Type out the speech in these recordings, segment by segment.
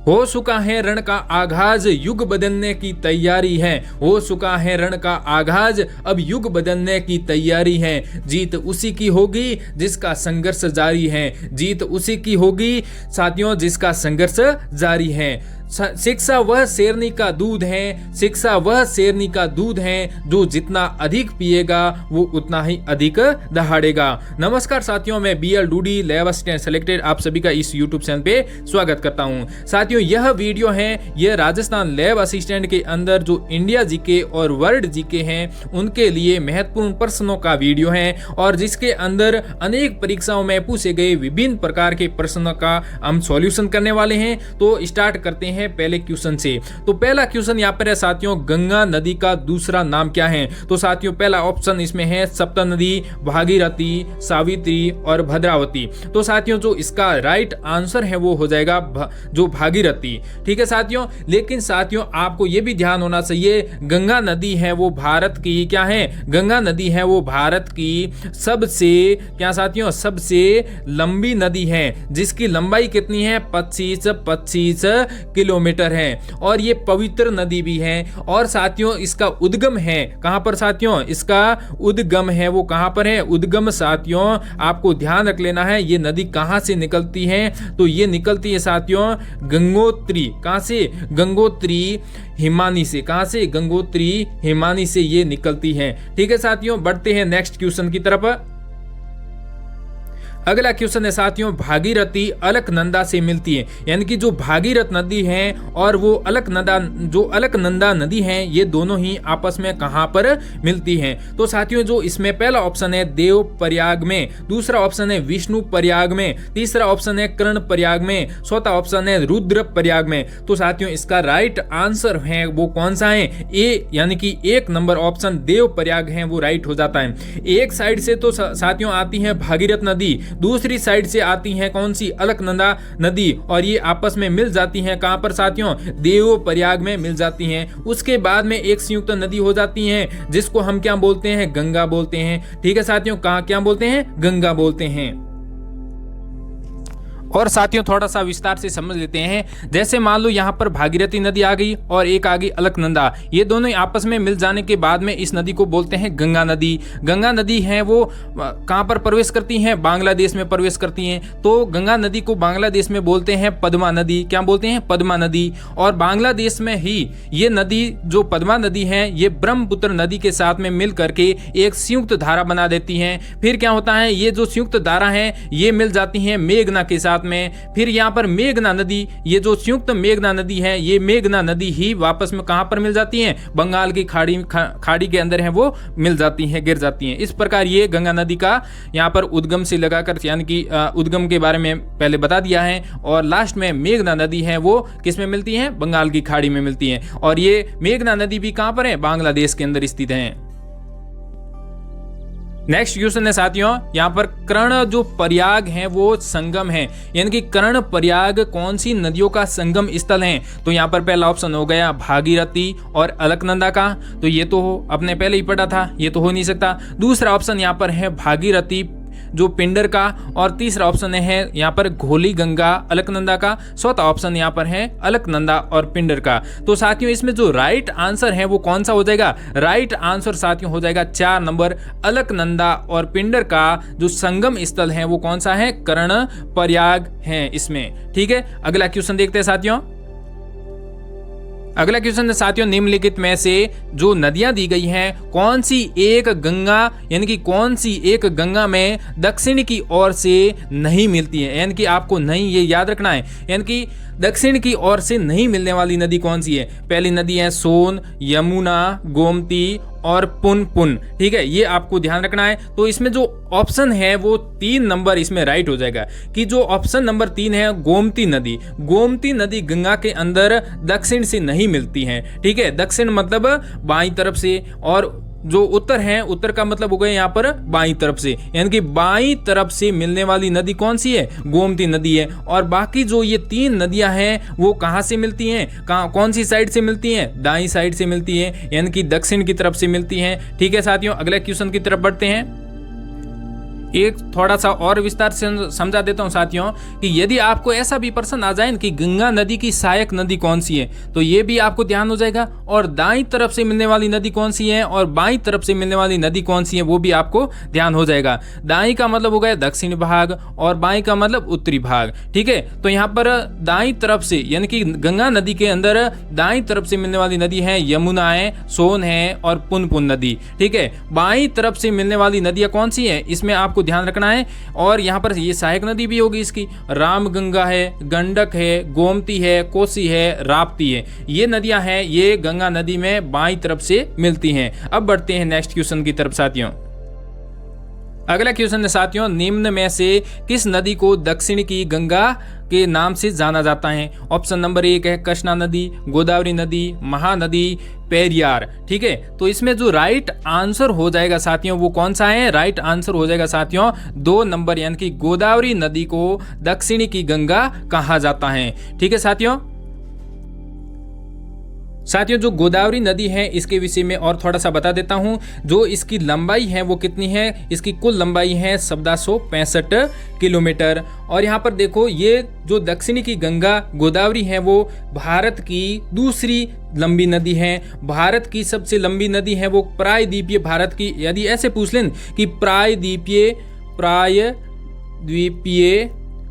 हो चुका है रण का आगाज, युग बदलने की तैयारी है। हो चुका है रण का आगाज, अब युग बदलने की तैयारी है। जीत उसी की होगी जिसका संघर्ष जारी है। जीत उसी की होगी साथियों जिसका संघर्ष जारी है। शिक्षा वह शेरनी का दूध है, शिक्षा वह शेरनी का दूध है, जो जितना अधिक पिएगा वो उतना ही अधिक दहाड़ेगा। नमस्कार साथियों, मैं BL Dudi lab assistant selected आप सभी का इस YouTube चैनल पे स्वागत करता हूं। साथियों यह वीडियो है, यह राजस्थान लैब असिस्टेंट के अंदर जो इंडिया जीके और वर्ल्ड जीके हैं उनके लिए महत्वपूर्ण प्रश्नों का वीडियो है, और जिसके अंदर अनेक परीक्षाओं में पूछे गए विभिन्न प्रकार के प्रश्नों का हम सॉल्यूशन करने वाले हैं। तो स्टार्ट करते हैं पहले क्वेश्चन से। तो पहला क्वेश्चन यहाँ पर है साथियों, गंगा नदी का दूसरा नाम क्या है? तो साथियों पहला ऑप्शन इसमें है सप्तनदी, भागीरथी, सावित्री और भद्रावती। तो साथियों जो इसका राइट आंसर है वो हो जाएगा जो भागीरथी। ठीक है साथियों, लेकिन साथियों आपको ये भी ध्यान होना चाहिए, गंगा नदी है वो भारत की क्या है? गंगा नदी है वो भारत की सबसे क्या साथियों, सबसे लंबी नदी है, जिसकी लंबाई कितनी है? 25 किलोमीटर है, और ये पवित्र नदी भी है। और साथियों इसका उद्गम है कहां पर साथियों? इसका उद्गम है वो कहां पर है? उद्गम साथियों आपको ध्यान रख लेना है, ये नदी कहां से निकलती है? तो ये निकलती है साथियों गंगोत्री। कहां से? गंगोत्री हिमानी से। कहां से? गंगोत्री हिमानी से ये निकलती है। ठीक है साथियों, बढ़ते हैं नेक्स्ट क्वेश्चन की तरफ। अगला क्वेश्चन है साथियों, भागीरथी अलकनंदा से मिलती है, यानी कि जो भागीरथ नदी है और वो अलकनंदा नदी है, ये दोनों ही आपस में कहां पर मिलती हैं? तो साथियों जो इसमें पहला ऑप्शन है देव प्रयाग में, दूसरा ऑप्शन है विष्णु प्रयाग में, तीसरा ऑप्शन है कर्ण प्रयाग में, चौथा ऑप्शन है रुद्र प्रयाग में। तो साथियों इसका राइट आंसर है वो कौन सा है? ए, यानी कि 1 नंबर ऑप्शन देव प्रयाग है वो राइट हो जाता है। एक साइड से तो साथियों आती है भागीरथ नदी, दूसरी साइड से आती है कौन सी? अलकनंदा नदी, और ये आपस में मिल जाती हैं कहां पर साथियों? देव प्रयाग में मिल जाती हैं। उसके बाद में एक संयुक्त नदी हो जाती है जिसको हम क्या बोलते हैं? गंगा बोलते हैं। ठीक है साथियों, कहां क्या बोलते हैं? गंगा बोलते हैं। और साथियों थोड़ा सा विस्तार से समझ लेते हैं। जैसे मान लो यहाँ पर भागीरथी नदी आ गई और एक आ गई अलकनंदा, ये दोनों आपस में मिल जाने के बाद में इस नदी को बोलते हैं गंगा नदी। गंगा नदी है वो कहाँ पर प्रवेश करती हैं? बांग्लादेश में प्रवेश करती हैं। तो गंगा नदी को बांग्लादेश में बोलते हैं पद्मा नदी। क्या बोलते हैं? पद्मा नदी। और बांग्लादेश में ही ये नदी जो पद्मा नदी है ये ब्रह्मपुत्र नदी के साथ में मिल करके एक संयुक्त धारा बना देती है। फिर क्या होता है, ये जो संयुक्त धारा है ये मिल जाती है मेघना के साथ में। फिर यहाँ पर मेघना नदी, ये जो संयुक्त मेघना नदी है, ये मेघना नदी ही वापस में कहां पर मिल जाती है? बंगाल की खाड़ी के अंदर है वो मिल जाती है, गिर जाती है। इस प्रकार ये गंगा नदी का यहाँ पर उद्गम से लगाकर, यानी कि उद्गम के बारे में पहले बता दिया है। और लास्ट में मेघना नदी है वो किस में मिलती है? बंगाल की खाड़ी में मिलती है। और ये मेघना नदी भी कहां पर है? बांग्लादेश के अंदर स्थित है। नेक्स्ट क्वेश्चन है साथियों, यहाँ पर कर्ण जो प्रयाग है वो संगम है, यानी कि कर्ण प्रयाग कौन सी नदियों का संगम स्थल है? तो यहाँ पर पहला ऑप्शन हो गया भागीरथी और अलकनंदा का, तो ये तो अपने पहले ही पढ़ा था, ये तो हो नहीं सकता। दूसरा ऑप्शन यहाँ पर है भागीरथी जो पिंडर का, और तीसरा ऑप्शन है यहाँ पर घोली गंगा अलकनंदा का, चौथा ऑप्शन यहाँ पर है अलकनंदा और पिंडर का। तो साथियों इसमें जो राइट आंसर है वो कौन सा हो जाएगा? राइट आंसर साथियों हो जाएगा 4 नंबर, अलकनंदा और पिंडर का जो संगम स्थल है वो कौन सा है? कर्ण प्रयाग है इसमें। ठीक है, अगला क्वेश्चन देखते हैं साथियों। अगला क्वेश्चन है साथियों, निम्नलिखित में से जो नदियां दी गई हैं कौन सी एक गंगा, यानी कि कौन सी एक गंगा में दक्षिण की ओर से नहीं मिलती है? यानी कि आपको नहीं ये याद रखना है, यानी कि दक्षिण की ओर से नहीं मिलने वाली नदी कौन सी है? पहली नदी है सोन, यमुना, गोमती और पुनपुन। ठीक है, ये आपको ध्यान रखना है। तो इसमें जो ऑप्शन है वो 3 नंबर इसमें राइट हो जाएगा, कि जो ऑप्शन नंबर 3 है गोमती नदी। गोमती नदी गंगा के अंदर दक्षिण से नहीं मिलती है। ठीक है, दक्षिण मतलब बाईं तरफ से, और जो उत्तर है, उत्तर का मतलब हो गया यहाँ पर बाईं तरफ से, यानी कि बाईं तरफ से मिलने वाली नदी कौन सी है? गोमती नदी है। और बाकी जो ये 3 नदियां हैं वो कहां से मिलती हैं? कौन सी साइड से मिलती हैं? दाईं साइड से मिलती है, यानी कि दक्षिण की तरफ से मिलती हैं। ठीक है साथियों, अगले क्वेश्चन की तरफ बढ़ते हैं। एक थोड़ा सा और विस्तार से समझा देता हूं साथियों कि यदि आपको ऐसा भी प्रश्न आ जाए कि गंगा नदी की सहायक नदी कौन सी है, तो ये भी आपको ध्यान हो जाएगा, और दाईं तरफ से मिलने वाली नदी कौन सी है और बाईं तरफ से मिलने वाली नदी कौन सी है वो भी आपको ध्यान हो जाएगा। दाईं का मतलब हो गया दक्षिण भाग और बाईं का मतलब उत्तरी भाग। ठीक है, तो यहाँ पर दाईं तरफ से यानी कि गंगा नदी के अंदर दाईं तरफ से मिलने वाली नदी है यमुना है, सोन है और पुनपुन नदी। ठीक है, बाईं तरफ से मिलने वाली नदियां कौन सी है इसमें आपको ध्यान रखना है। और यहाँ पर ये सहायक नदी भी होगी इसकी, रामगंगा है, गंडक है, गोमती है, कोसी है, राप्ती है, ये नदियां हैं, ये गंगा नदी में बाईं तरफ से मिलती हैं। अब बढ़ते हैं नेक्स्ट क्वेश्चन की तरफ साथियों। अगला क्वेश्चन है साथियों, निम्न में से किस नदी को दक्षिण की गंगा के नाम से जाना जाता है? ऑप्शन नंबर 1 है कृष्णा नदी, गोदावरी नदी, महानदी, पेरियार। ठीक है, तो इसमें जो राइट आंसर हो जाएगा साथियों वो कौन सा है? राइट आंसर हो जाएगा साथियों 2 नंबर, यानी कि गोदावरी नदी को दक्षिण की गंगा कहा जाता है। ठीक है साथियों, जो गोदावरी नदी है इसके विषय में और थोड़ा सा बता देता हूं। जो इसकी लंबाई है वो कितनी है? इसकी कुल लंबाई है 1465 किलोमीटर। और यहाँ पर देखो, ये जो दक्षिणी की गंगा गोदावरी है वो भारत की दूसरी लंबी नदी है। भारत की सबसे लंबी नदी है वो प्रायद्वीपीय भारत की, यदि ऐसे पूछ लें कि प्रायद्वीपीय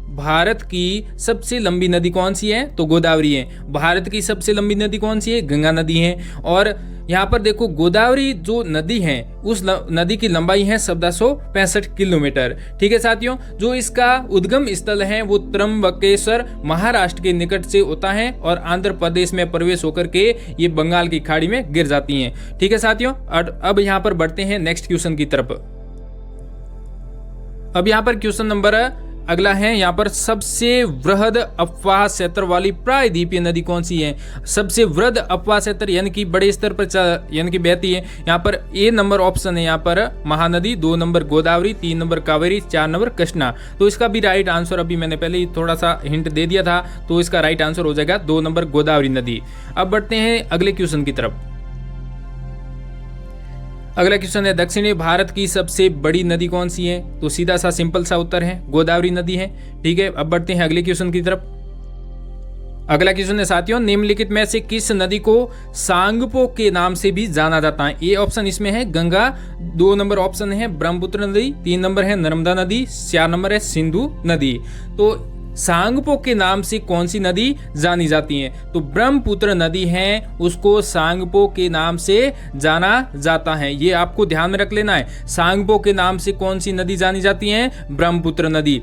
भारत की सबसे लंबी नदी कौन सी है, तो गोदावरी है। भारत की सबसे लंबी नदी कौन सी है? गंगा नदी है। और यहाँ पर देखो, गोदावरी जो नदी है उस नदी की लंबाई है 1465 किलोमीटर। ठीक है साथियों, जो इसका उद्गम स्थल है वो त्र्यंबकेश्वर महाराष्ट्र के निकट से होता है और आंध्र प्रदेश में प्रवेश होकर के ये बंगाल की खाड़ी में गिर जाती हैं। ठीक है साथियों, अब यहाँ पर बढ़ते हैं नेक्स्ट क्वेश्चन की तरफ। अब यहाँ पर क्वेश्चन नंबर अगला है, यहाँ पर सबसे वृहद अपवाह क्षेत्र वाली प्रायद्वीपीय नदी कौन सी है? सबसे वृहद अपवाह क्षेत्र यानी कि बड़े स्तर पर यानी कि बहती है, यहाँ पर ए नंबर ऑप्शन है यहाँ पर Mahanadi, 2 number Godavari, 3 number Kaveri, 4 number Krishna. तो इसका भी राइट आंसर अभी मैंने पहले ही थोड़ा सा हिंट दे दिया था, तो इसका राइट आंसर हो जाएगा 2 नंबर गोदावरी नदी। अब बढ़ते हैं अगले क्वेश्चन की तरफ। अगला क्वेश्चन है, दक्षिणी भारत की सबसे बड़ी नदी कौन सी है? तो सीधा सा सिंपल सा उत्तर है गोदावरी नदी है। ठीक है, अब बढ़ते हैं अगले क्वेश्चन की तरफ। अगला क्वेश्चन है साथियों, निम्नलिखित में से किस नदी को सांगपो के नाम से भी जाना जाता है? ए ऑप्शन इसमें है गंगा, 2 नंबर ऑप्शन है ब्रह्मपुत्र नदी, 3 नंबर है नर्मदा नदी, 4 नंबर है सिंधु नदी। तो सांगपो के नाम से कौन सी नदी जानी जाती है? तो ब्रह्मपुत्र नदी है, उसको सांगपो के नाम से जाना जाता है। ये आपको ध्यान में रख लेना है। सांगपो के नाम से कौन सी नदी जानी जाती है? ब्रह्मपुत्र नदी।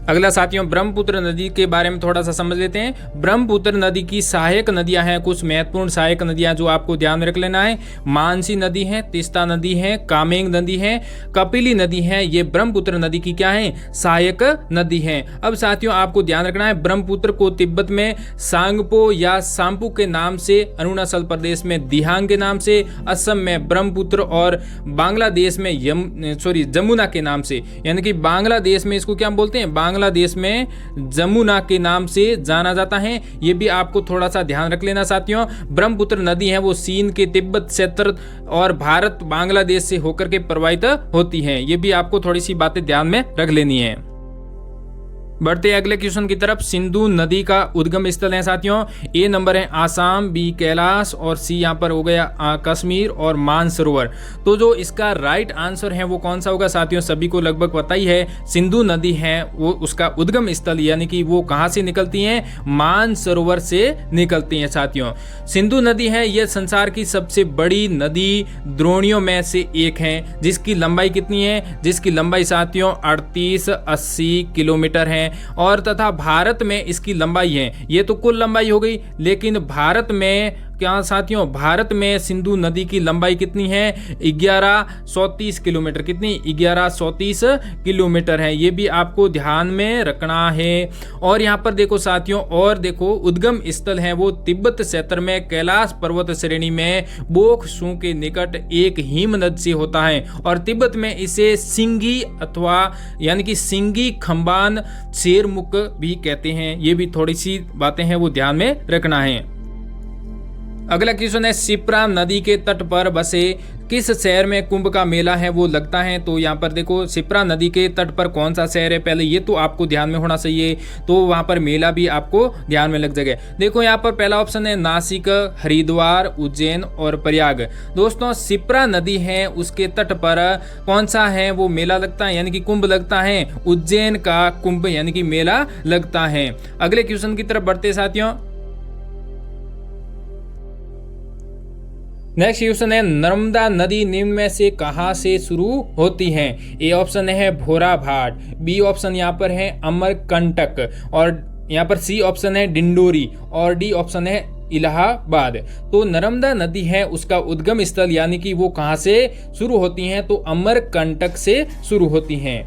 अगला साथियों, ब्रह्मपुत्र नदी के बारे में थोड़ा सा समझ लेते हैं। ब्रह्मपुत्र नदी की सहायक नदियां हैं, कुछ महत्वपूर्ण सहायक नदियां जो आपको ध्यान में रख लेना है। मानसी नदी है, तीस्ता नदी है, कामेंग नदी है, कपिली नदी है, ये ब्रह्मपुत्र नदी की क्या है? सहायक नदी है। अब साथियों आपको ध्यान रखना है, ब्रह्मपुत्र को तिब्बत में सांगपो या सांपू के नाम से, अरुणाचल प्रदेश में दिहांग के नाम से, असम में ब्रह्मपुत्र और बांग्लादेश में जमुना के नाम से, यानी कि बांग्लादेश में इसको क्या बोलते हैं? बांग्लादेश में जमुना के नाम से जाना जाता है। ये भी आपको थोड़ा सा ध्यान रख लेना साथियों। ब्रह्मपुत्र नदी है वो चीन के तिब्बत क्षेत्र और भारत बांग्लादेश से होकर के प्रवाहित होती है। ये भी आपको थोड़ी सी बातें ध्यान में रख लेनी है। बढ़ते अगले क्वेश्चन की तरफ। सिंधु नदी का उद्गम स्थल है साथियों, ए नंबर है आसाम, बी कैलाश और सी यहाँ पर हो गया कश्मीर और मानसरोवर। तो जो इसका राइट आंसर है वो कौन सा होगा साथियों? सभी को लगभग पता ही है, सिंधु नदी है वो उसका उद्गम स्थल यानी कि वो कहाँ से निकलती है? मानसरोवर से निकलती है साथियों। सिंधु नदी है ये संसार की सबसे बड़ी नदी द्रोणियों में से एक है, जिसकी लंबाई कितनी है? जिसकी लंबाई साथियों 3880 किलोमीटर है। और तथा भारत में इसकी लंबाई है, ये तो कुल लंबाई हो गई, लेकिन भारत में क्या साथियों? भारत में सिंधु नदी की लंबाई कितनी है? 1130 किलोमीटर। कितनी? 1130 किलोमीटर है। ये भी आपको ध्यान में रखना है। और यहाँ पर देखो साथियों, और देखो उद्गम स्थल है वो तिब्बत क्षेत्र में कैलाश पर्वत श्रेणी में बोक्सू के निकट एक हिमनद से होता है और तिब्बत में इसे सिंगी अथवा यानी कि सिंगी खंबान शेरमुख भी कहते हैं। ये भी थोड़ी सी बातें हैं वो ध्यान में रखना है। अगला क्वेश्चन है, शिप्रा नदी के तट पर बसे किस शहर में कुंभ का मेला है वो लगता है? तो यहाँ पर देखो शिप्रा नदी के तट पर कौन सा शहर है, पहले ये तो आपको ध्यान में होना चाहिए, तो वहाँ पर मेला भी आपको ध्यान में लग जाएगा। देखो यहाँ पर पहला ऑप्शन है नासिक, हरिद्वार, उज्जैन और प्रयाग। दोस्तों शिप्रा नदी है उसके तट पर कौन सा है वो मेला लगता है यानी कि कुंभ लगता है? उज्जैन का कुंभ यानी कि मेला लगता है। अगले क्वेश्चन की तरफ बढ़ते साथियों। नेक्स्ट क्वेश्चन है नर्मदा नदी निम्न में से कहां से शुरू होती है? ए ऑप्शन है भोरा भाट, बी ऑप्शन यहाँ पर है अमरकंटक और यहाँ पर सी ऑप्शन है डिंडोरी और डी ऑप्शन है इलाहाबाद। तो नर्मदा नदी है उसका उद्गम स्थल यानी कि वो कहां से शुरू होती हैं? तो अमरकंटक से शुरू होती हैं।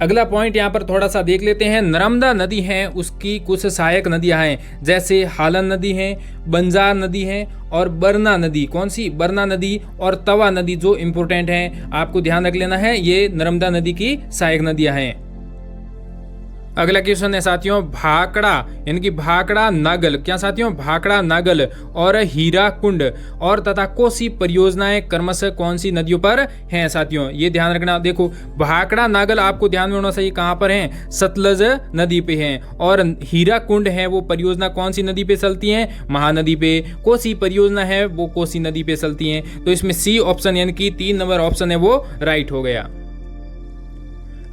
अगला पॉइंट यहाँ पर थोड़ा सा देख लेते हैं। नर्मदा नदी है उसकी कुछ सहायक नदियां हैं जैसे हालन नदी है, बंजार नदी है और बरना नदी। कौन सी? बरना नदी और तवा नदी जो इंपोर्टेंट है आपको ध्यान रख लेना है, ये नर्मदा नदी की सहायक नदियां हैं। अगला क्वेश्चन है साथियों भाखड़ा यानी कि भाखड़ा नागल। क्या साथियों? भाखड़ा नागल और हीरा कुंड और तथा कोसी परियोजनाएं क्रमशः कौन सी नदियों पर हैं साथियों? ये ध्यान रखना। देखो भाखड़ा नागल आपको ध्यान में होना चाहिए कहाँ पर हैं? सतलज नदी पे हैं। और हीरा कुंड है वो परियोजना कौन सी नदी पे चलती है? महानदी पे। कोसी परियोजना है वो कोसी नदी पे चलती है। तो इसमें सी ऑप्शन यानी कि 3 नंबर ऑप्शन है वो राइट हो गया।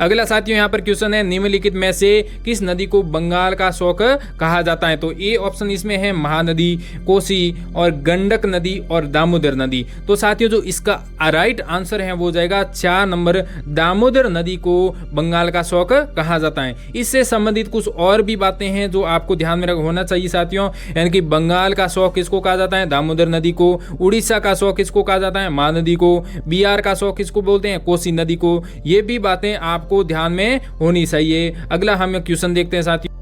अगला साथियों यहाँ पर क्वेश्चन है निम्नलिखित में से किस नदी को बंगाल का शौक कहा जाता है? तो ए ऑप्शन इसमें है महानदी, कोसी और गंडक नदी और दामोदर नदी। तो साथियों जो इसका राइट आंसर है वो हो जाएगा 4 नंबर, दामोदर नदी को बंगाल का शौक कहा जाता है। इससे संबंधित कुछ और भी बातें हैं जो आपको ध्यान में होना चाहिए साथियों, यानी कि बंगाल का शौक किसको कहा जाता है? दामोदर नदी को। उड़ीसा का शौक किसको कहा जाता है? महानदी को। बिहार का शौक किसको बोलते हैं? कोसी नदी को। ये भी बातें आप को ध्यान में होनी चाहिए। अगला हम क्वेश्चन देखते हैं साथियों।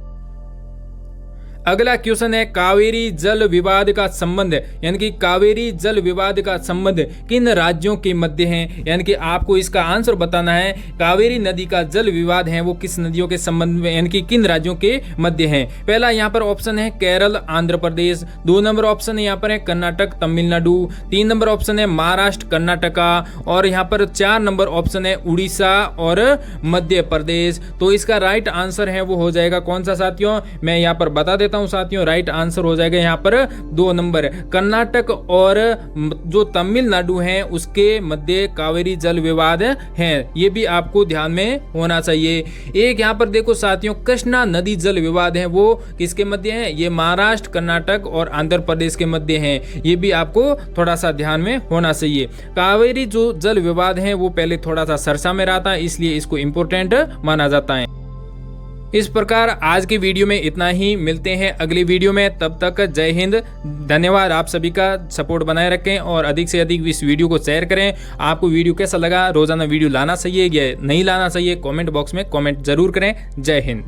अगला क्वेश्चन है कावेरी जल विवाद का संबंध यानी कि कावेरी जल विवाद का संबंध किन राज्यों के मध्य है? यानी कि आपको इसका आंसर बताना है। कावेरी नदी का जल विवाद है वो किस नदियों के संबंध में यानी कि किन राज्यों के मध्य है? पहला यहाँ पर ऑप्शन है केरल, आंध्र प्रदेश। 2 नंबर ऑप्शन यहाँ पर है कर्नाटक, तमिलनाडु। 3 नंबर ऑप्शन है महाराष्ट्र, कर्नाटका और यहाँ पर 4 नंबर ऑप्शन है उड़ीसा और मध्य प्रदेश। तो इसका राइट आंसर है वो हो जाएगा कौन सा साथियों? मैं यहाँ पर बता देता हूं साथियों। राइट आंसर हो जाएगा यहाँ पर 2 नंबर, कर्नाटक और जो तमिलनाडु है उसके मध्य कावेरी जल विवाद है। ये भी आपको ध्यान में होना चाहिए। एक यहाँ पर देखो साथियों कृष्णा नदी जल विवाद है वो किसके मध्य है? ये महाराष्ट्र, कर्नाटक और आंध्र प्रदेश के मध्य है। ये भी आपको थोड़ा सा ध्यान में होना चाहिए। कावेरी जो जल विवाद है वो पहले थोड़ा सा सरसा में रहा था इसलिए इसको इंपोर्टेंट माना जाता है। इस प्रकार आज की वीडियो में इतना ही। मिलते हैं अगली वीडियो में, तब तक जय हिंद। धन्यवाद। आप सभी का सपोर्ट बनाए रखें और अधिक से अधिक इस वीडियो को शेयर करें। आपको वीडियो कैसा लगा? रोजाना वीडियो लाना चाहिए या नहीं लाना चाहिए? कमेंट बॉक्स में कमेंट जरूर करें। जय हिंद।